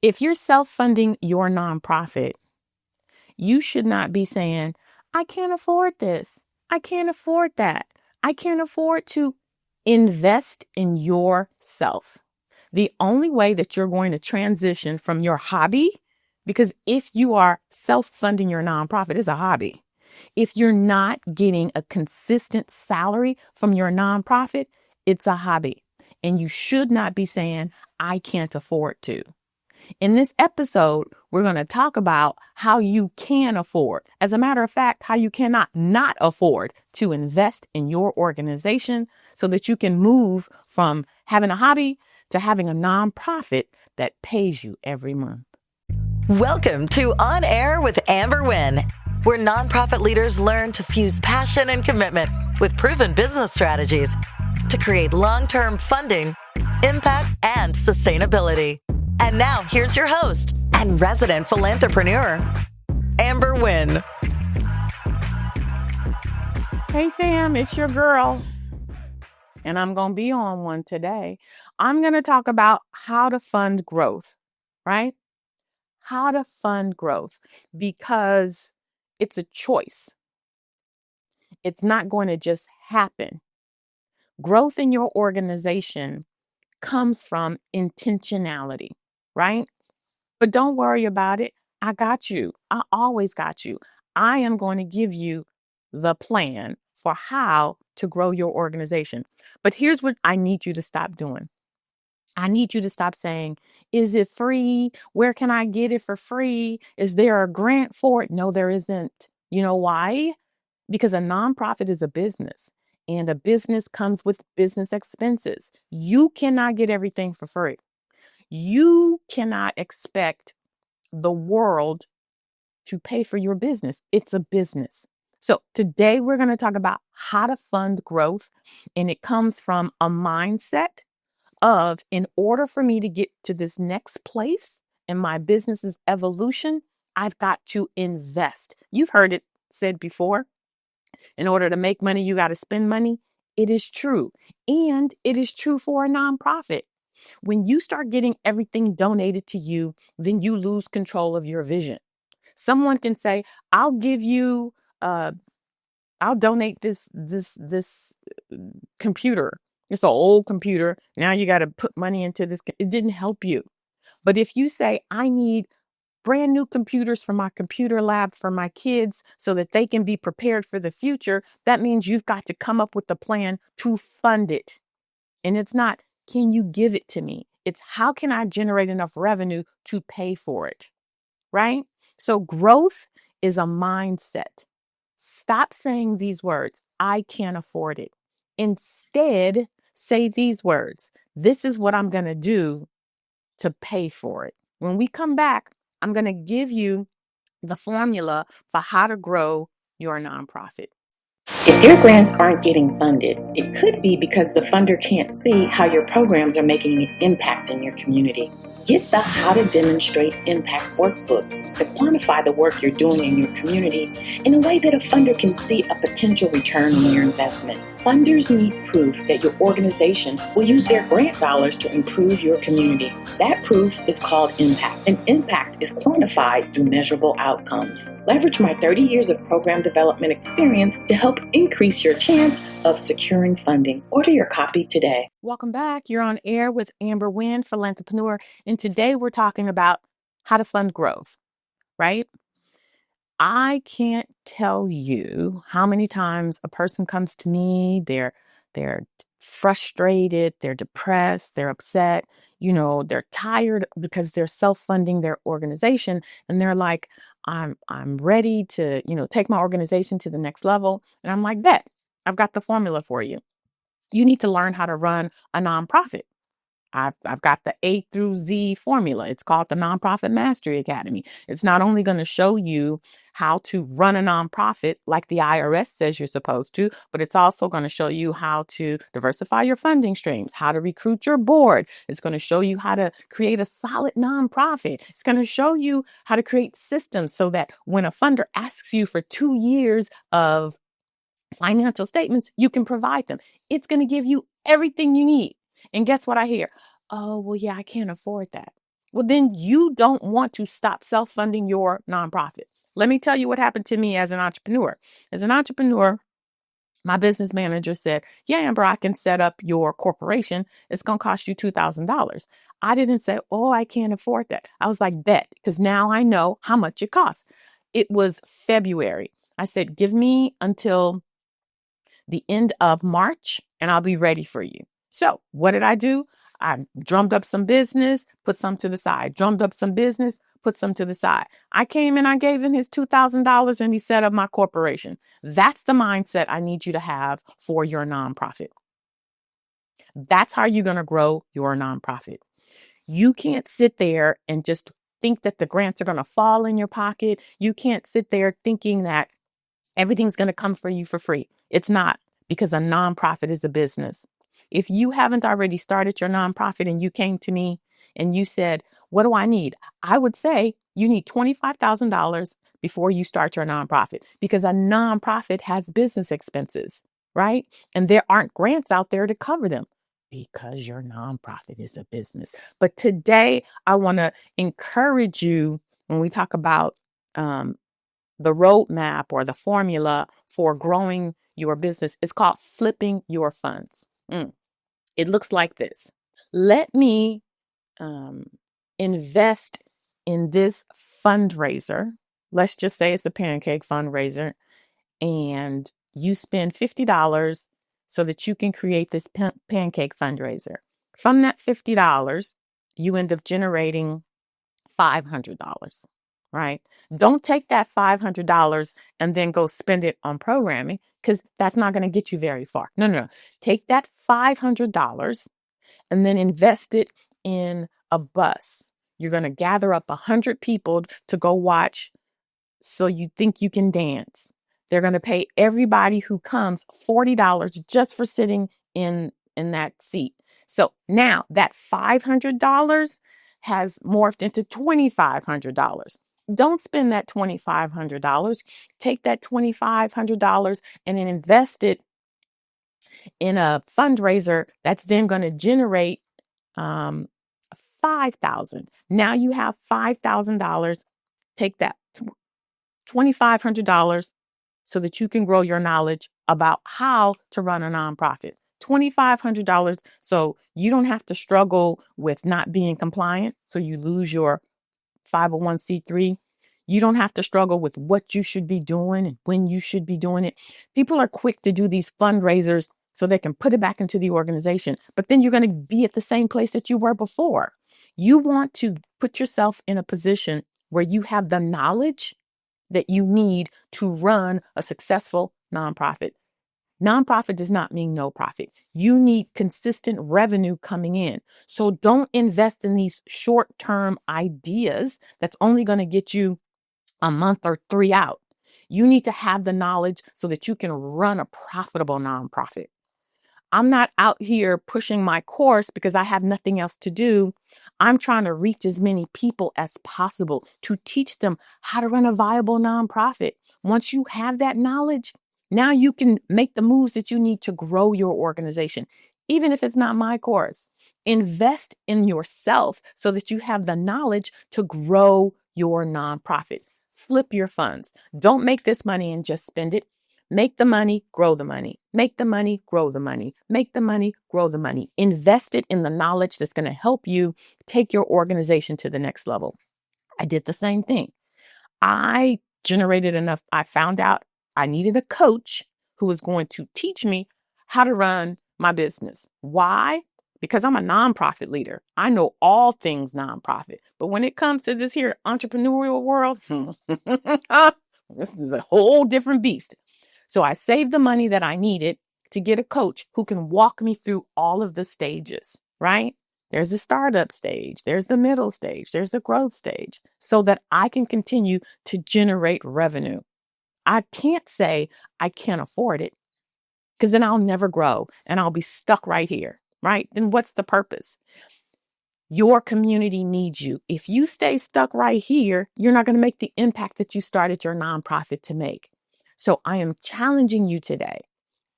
If you're self-funding your nonprofit, you should not be saying, I can't afford this. I can't afford that. I can't afford to invest in yourself. The only way that you're going to transition from your hobby, because if you are self-funding your nonprofit, it's a hobby. If you're not getting a consistent salary from your nonprofit, it's a hobby. And you should not be saying, I can't afford to. In this episode, we're going to talk about how you can afford. As a matter of fact, how you cannot not afford to invest in your organization so that you can move from having a hobby to having a nonprofit that pays you every month. Welcome to On Air with Amber Wynn, where nonprofit leaders learn to fuse passion and commitment with proven business strategies to create long-term funding, impact, and sustainability. And now, here's your host and resident philanthrepreneur, Amber Wynn. Hey fam, it's your girl. And I'm going to be on one today. I'm going to talk about how to fund growth, right? How to fund growth, because it's a choice. It's not going to just happen. Growth in your organization comes from intentionality, right? But don't worry about it. I got you. I always got you. I am going to give you the plan for how to grow your organization. But here's what I need you to stop doing. I need you to stop saying, is it free? Where can I get it for free? Is there a grant for it? No, there isn't. You know why? Because a nonprofit is a business, and a business comes with business expenses. You cannot get everything for free. You cannot expect the world to pay for your business. It's a business. So today we're going to talk about how to fund growth, and it comes from a mindset of, in order for me to get to this next place in my business's evolution, I've got to invest. You've heard it said before. In order to make money, you got to spend money. It is true. And it is true for a nonprofit. When you start getting everything donated to you, then you lose control of your vision. Someone can say, I'll give you, I'll donate this computer. It's an old computer. Now you got to put money into this. It didn't help you. But if you say, I need brand new computers for my computer lab for my kids so that they can be prepared for the future, that means you've got to come up with a plan to fund it. And it's not, can you give it to me? It's, how can I generate enough revenue to pay for it? Right? So growth is a mindset. Stop saying these words, I can't afford it. Instead, say these words, this is what I'm going to do to pay for it. When we come back, I'm going to give you the formula for how to grow your nonprofit. If your grants aren't getting funded, it could be because the funder can't see how your programs are making an impact in your community. Get the How to Demonstrate Impact workbook to quantify the work you're doing in your community in a way that a funder can see a potential return on your investment. Funders need proof that your organization will use their grant dollars to improve your community. That proof is called impact, and impact is quantified through measurable outcomes. Leverage my 30 years of program development experience to help increase your chance of securing funding. Order your copy today. Welcome back. You're on air with Amber Wynn, Philanthrepreneur, and today we're talking about how to fund growth, right? I can't tell you how many times a person comes to me, they're frustrated, they're depressed, they're upset, they're tired because they're self-funding their organization, and they're like, I'm ready to, take my organization to the next level. And I'm like, bet, I've got the formula for you. You need to learn how to run a nonprofit. I've got the A through Z formula. It's called the Nonprofit Mastery Academy. It's not only going to show you how to run a nonprofit like the IRS says you're supposed to, but it's also going to show you how to diversify your funding streams, how to recruit your board. It's going to show you how to create a solid nonprofit. It's going to show you how to create systems so that when a funder asks you for 2 years of financial statements, you can provide them. It's going to give you everything you need. And guess what I hear? Oh, well, yeah, I can't afford that. well, then you don't want to stop self-funding your nonprofit. Let me tell you what happened to me as an entrepreneur. As an entrepreneur, my business manager said, yeah, Amber, I can set up your corporation. It's going to cost you $2,000. I didn't say, oh, I can't afford that. I was like, bet, because now I know how much it costs. It was February. I said, give me until the end of March and I'll be ready for you. So what did I do? I drummed up some business, put some to the side, drummed up some business, put some to the side. I came and I gave him his $2,000 and he set up my corporation. That's the mindset I need you to have for your nonprofit. That's how you're going to grow your nonprofit. You can't sit there and just think that the grants are going to fall in your pocket. You can't sit there thinking that everything's going to come for you for free. It's not, because a nonprofit is a business. If you haven't already started your nonprofit and you came to me and you said, what do I need? I would say you need $25,000 before you start your nonprofit, because a nonprofit has business expenses, right? And there aren't grants out there to cover them because your nonprofit is a business. But today I want to encourage you when we talk about the roadmap or the formula for growing your business. It's called flipping your funds. It looks like this. Let me invest in this fundraiser. Let's just say it's a pancake fundraiser, and you spend $50 so that you can create this pancake fundraiser. From that $50, you end up generating $500, right? Don't take that $500 and then go spend it on programming, because that's not going to get you very far. No. Take that $500 and then invest it in a bus. You're going to gather up 100 people to go watch So You Think You Can Dance. They're going to pay everybody who comes $40 just for sitting in that seat. So now that $500 has morphed into $2,500. Don't spend that $2,500. Take that $2,500 and then invest it in a fundraiser that's then going to generate 5,000. Now you have $5,000. Take that $2,500 so that you can grow your knowledge about how to run a nonprofit. $2,500 so you don't have to struggle with not being compliant, so you lose your 501c3. You don't have to struggle with what you should be doing and when you should be doing it. People are quick to do these fundraisers so they can put it back into the organization, but then you're going to be at the same place that you were before. You want to put yourself in a position where you have the knowledge that you need to run a successful nonprofit. Nonprofit does not mean no profit. You need consistent revenue coming in. So don't invest in these short-term ideas that's only going to get you a month or 3 out. You need to have the knowledge so that you can run a profitable nonprofit. I'm not out here pushing my course because I have nothing else to do. I'm trying to reach as many people as possible to teach them how to run a viable nonprofit. Once you have that knowledge, now you can make the moves that you need to grow your organization. Even if it's not my course, invest in yourself so that you have the knowledge to grow your nonprofit. Flip your funds. Don't make this money and just spend it. Make the money, grow the money. Make the money, grow the money. Make the money, grow the money. Invest it in the knowledge that's going to help you take your organization to the next level. I did the same thing. I generated enough. I found out I needed a coach who was going to teach me how to run my business. Why? Because I'm a nonprofit leader. I know all things nonprofit. But when it comes to this here entrepreneurial world, this is a whole different beast. So I saved the money that I needed to get a coach who can walk me through all of the stages, right? There's the startup stage, there's the middle stage, there's the growth stage, so that I can continue to generate revenue. I can't say I can't afford it, because then I'll never grow and I'll be stuck right here, right? Then what's the purpose? Your community needs you. If you stay stuck right here, you're not going to make the impact that you started your nonprofit to make. So I am challenging you today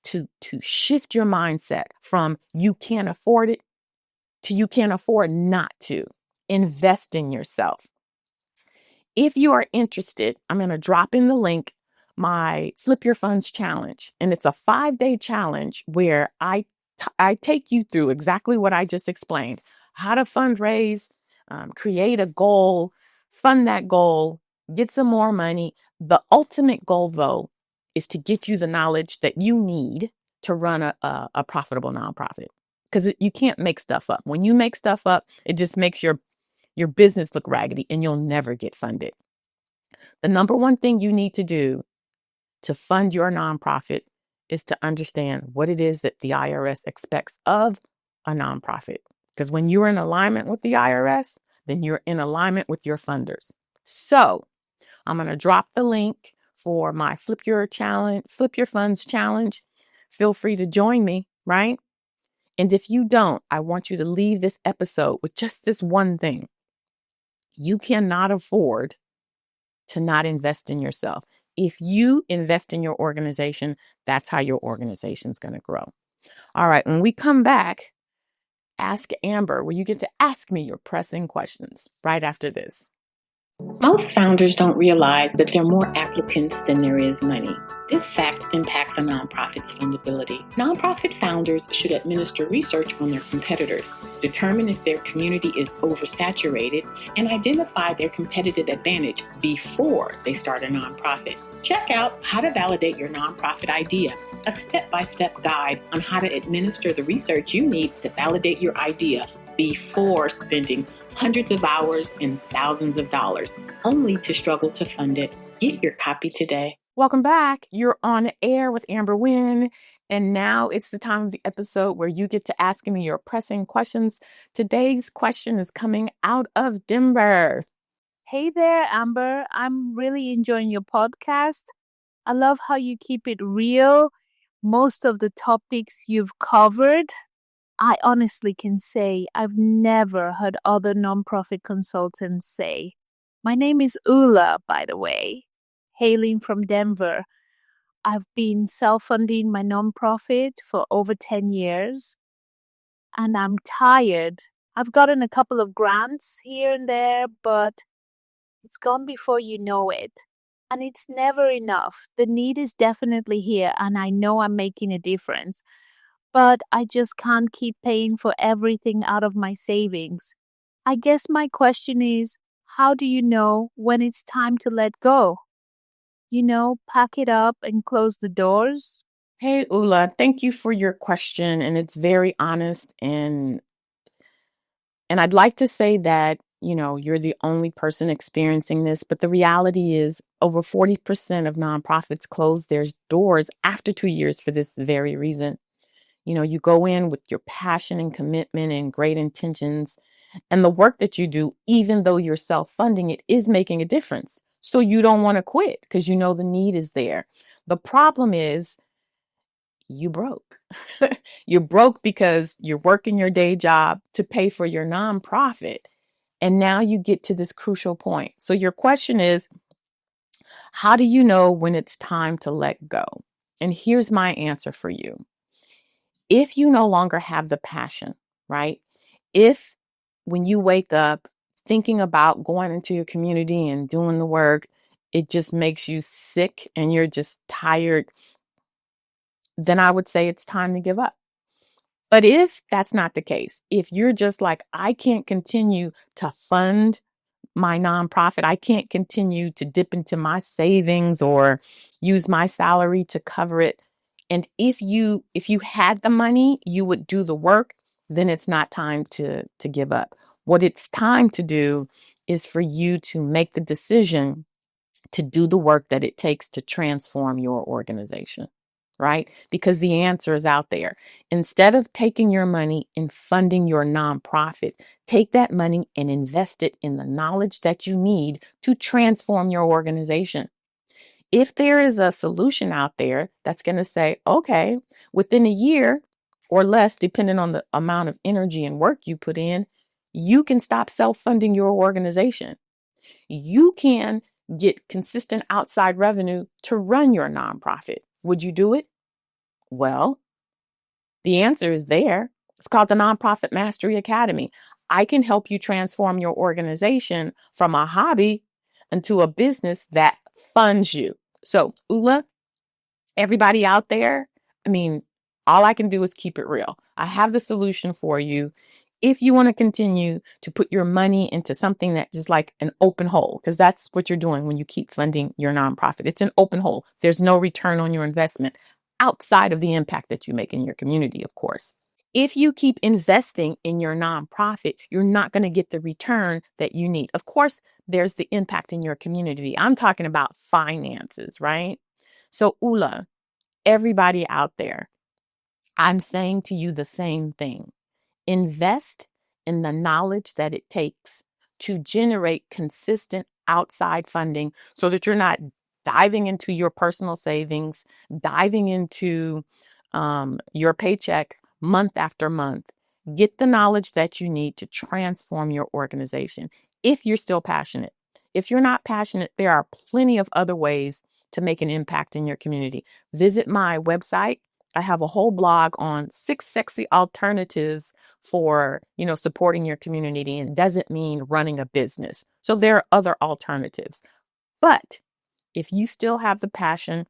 to shift your mindset from you can't afford it to you can't afford not to. Invest in yourself. If you are interested, I'm going to drop in the link, my Flip Your Funds Challenge. And it's a 5-day challenge where I take you through exactly what I just explained: how to fundraise, create a goal, fund that goal, get some more money. The ultimate goal, though, is to get you the knowledge that you need to run a profitable nonprofit. Because you can't make stuff up. When you make stuff up, it just makes your business look raggedy and you'll never get funded. The number one thing you need to do to fund your nonprofit is to understand what it is that the IRS expects of a nonprofit. Because when you're in alignment with the IRS, then you're in alignment with your funders. So I'm going to drop the link for my Flip Your Funds Challenge. Feel free to join me, right? And if you don't, I want you to leave this episode with just this one thing. You cannot afford to not invest in yourself. If you invest in your organization, that's how your organization is going to grow. All right. When we come back, Ask Amber, where you get to ask me your pressing questions right after this. Most founders don't realize that there are more applicants than there is money. This fact impacts a nonprofit's fundability. Nonprofit founders should administer research on their competitors, determine if their community is oversaturated, and identify their competitive advantage before they start a nonprofit. Check out How to Validate Your Nonprofit Idea, a step-by-step guide on how to administer the research you need to validate your idea before spending hundreds of hours and thousands of dollars, only to struggle to fund it. Get your copy today. Welcome back. You're on air with Amber Wynn. And now it's the time of the episode where you get to ask me your pressing questions. Today's question is coming out of Denver. Hey there, Amber. I'm really enjoying your podcast. I love how you keep it real. Most of the topics you've covered, I honestly can say I've never heard other nonprofit consultants say. My name is Ula, by the way, hailing from Denver. I've been self-funding my nonprofit for over 10 years, and I'm tired. I've gotten a couple of grants here and there, but it's gone before you know it. And it's never enough. The need is definitely here, and I know I'm making a difference. But I just can't keep paying for everything out of my savings. I guess my question is, how do you know when it's time to let go? Pack it up and close the doors? Hey, Ula, thank you for your question. And it's very honest. And I'd like to say that, you're the only person experiencing this. But the reality is over 40% of nonprofits close their doors after 2 years for this very reason. You go in with your passion and commitment and great intentions, and the work that you do, even though you're self-funding, it is making a difference. So you don't want to quit because you know the need is there. The problem is you broke. You're broke because you're working your day job to pay for your nonprofit. And now you get to this crucial point. So your question is, how do you know when it's time to let go? And here's my answer for you. If you no longer have the passion, right? If when you wake up thinking about going into your community and doing the work, it just makes you sick and you're just tired, then I would say it's time to give up. But if that's not the case, if you're just like, I can't continue to fund my nonprofit, I can't continue to dip into my savings or use my salary to cover it. And if you had the money, you would do the work, then it's not time to give up. What it's time to do is for you to make the decision to do the work that it takes to transform your organization, right? Because the answer is out there. Instead of taking your money and funding your nonprofit, take that money and invest it in the knowledge that you need to transform your organization. If there is a solution out there that's going to say, okay, within a year or less, depending on the amount of energy and work you put in, you can stop self-funding your organization. You can get consistent outside revenue to run your nonprofit. Would you do it? Well, the answer is there. It's called the Nonprofit Mastery Academy. I can help you transform your organization from a hobby into a business that funds you. So, Ula, everybody out there, I mean, all I can do is keep it real. I have the solution for you. If you want to continue to put your money into something that is like an open hole, because that's what you're doing when you keep funding your nonprofit. It's an open hole. There's no return on your investment outside of the impact that you make in your community, of course. If you keep investing in your nonprofit, you're not going to get the return that you need. Of course, there's the impact in your community. I'm talking about finances, right? So, Ula, everybody out there, I'm saying to you the same thing. Invest in the knowledge that it takes to generate consistent outside funding so that you're not diving into your personal savings, diving into your paycheck month after month. Get the knowledge that you need to transform your organization if you're still passionate. If you're not passionate, there are plenty of other ways to make an impact in your community. Visit my website. I have a whole blog on 6 sexy alternatives for, supporting your community, and it doesn't mean running a business. So there are other alternatives. But if you still have the passion,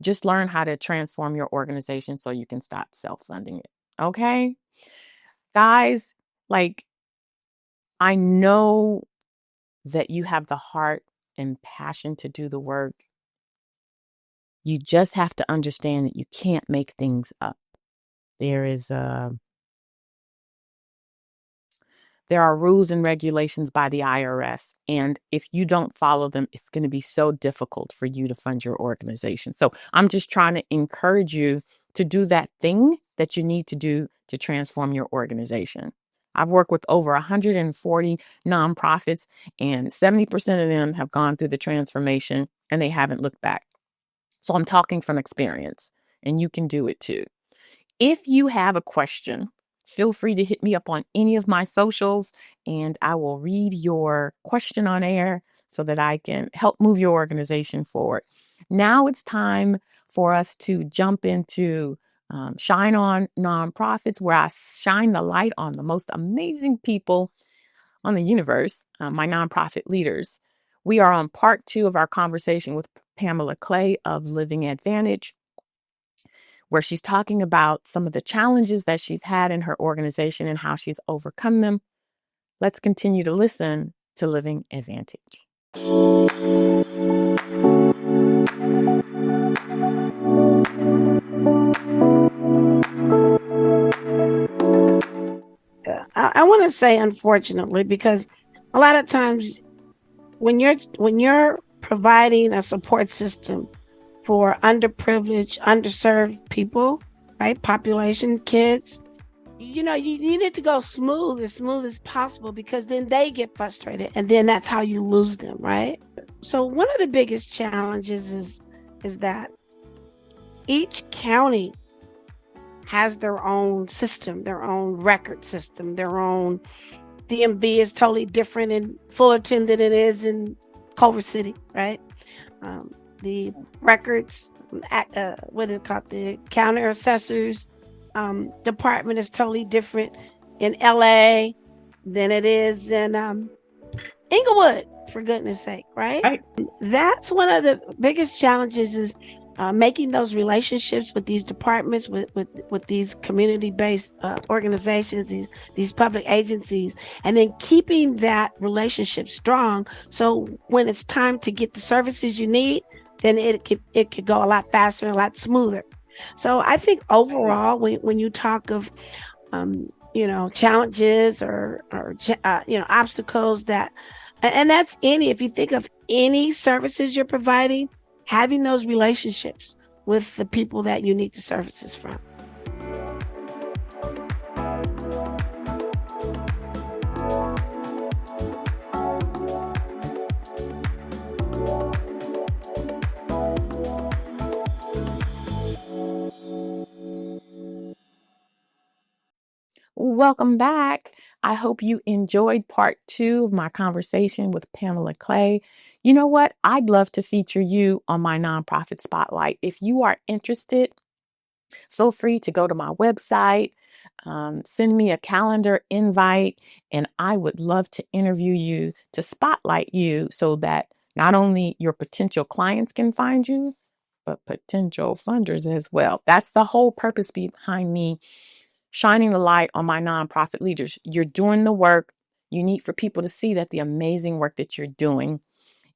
just learn how to transform your organization so you can stop self-funding it. Okay? Guys, I know that you have the heart and passion to do the work. You just have to understand that you can't make things up. There are rules and regulations by the IRS. And if you don't follow them, it's going to be so difficult for you to fund your organization. So I'm just trying to encourage you to do that thing that you need to do to transform your organization. I've worked with over 140 nonprofits, and 70% of them have gone through the transformation and they haven't looked back. So I'm talking from experience, and you can do it too. If you have a question, feel free to hit me up on any of my socials, and I will read your question on air so that I can help move your organization forward. Now it's time for us to jump into Shine On Nonprofits, where I shine the light on the most amazing people on the universe, my nonprofit leaders. We are on part 2 of our conversation with Pamela Clay of Living Advantage, where she's talking about some of the challenges that she's had in her organization and how she's overcome them. Let's continue to listen to Living Advantage. I want to say unfortunately, because a lot of times when you're providing a support system for underprivileged, underserved people, right? Population, kids, you need it to go as smooth as possible, because then they get frustrated and then that's how you lose them, right? So one of the biggest challenges is that each county has their own system, their own record system, their own DMV is totally different in Fullerton than it is in Culver City, right? The records, what is it called? The county assessors department is totally different in LA than it is in Inglewood, for goodness sake, right? That's one of the biggest challenges is making those relationships with these departments, with these community-based organizations, these public agencies, and then keeping that relationship strong. So when it's time to get the services you need, then it could go a lot faster and a lot smoother. So I think overall, when you talk of challenges or obstacles that, and that's if you think of any services you're providing, having those relationships with the people that you need the services from. Welcome back. I hope you enjoyed part 2 of my conversation with Pamela Clay. You know what? I'd love to feature you on my nonprofit spotlight. If you are interested, Feel free to go to my website, send me a calendar invite, and I would love to interview you to spotlight you so that not only your potential clients can find you, but potential funders as well. That's the whole purpose behind me shining the light on my nonprofit leaders. You're doing the work. You need for people to see that the amazing work that you're doing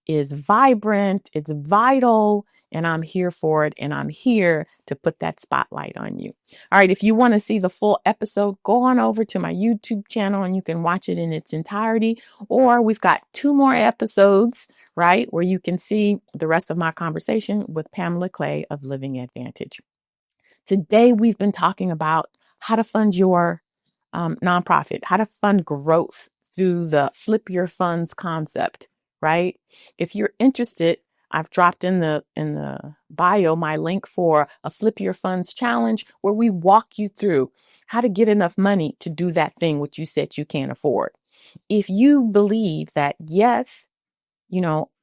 is vibrant, it's vital, and I'm here for it. And I'm here to put that spotlight on you. All right. If you want to see the full episode, go on over to my YouTube channel and you can watch it in its entirety. Or we've got 2 more episodes, right, where you can see the rest of my conversation with Pamela Clay of Living Advantage. Today, we've been talking about how to fund your nonprofit, how to fund growth through the flip your funds concept, right? If you're interested, I've dropped in the bio my link for a Flip Your Funds challenge where we walk you through how to get enough money to do that thing which you said you can't afford. If you believe that, yes,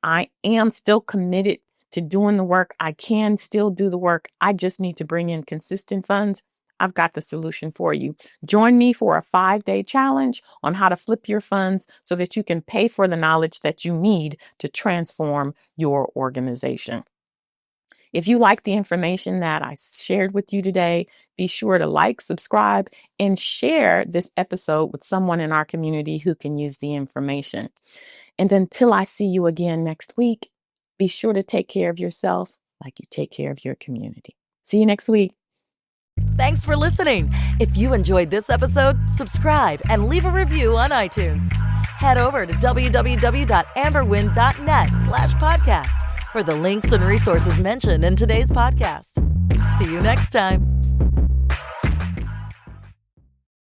I am still committed to doing the work. I can still do the work. I just need to bring in consistent funds. I've got the solution for you. Join me for a 5-day challenge on how to flip your funds so that you can pay for the knowledge that you need to transform your organization. If you like the information that I shared with you today, be sure to like, subscribe, and share this episode with someone in our community who can use the information. And until I see you again next week, be sure to take care of yourself like you take care of your community. See you next week. Thanks for listening. If you enjoyed this episode, subscribe and leave a review on iTunes. Head over to www.amberwynn.net/podcast for the links and resources mentioned in today's podcast. See you next time.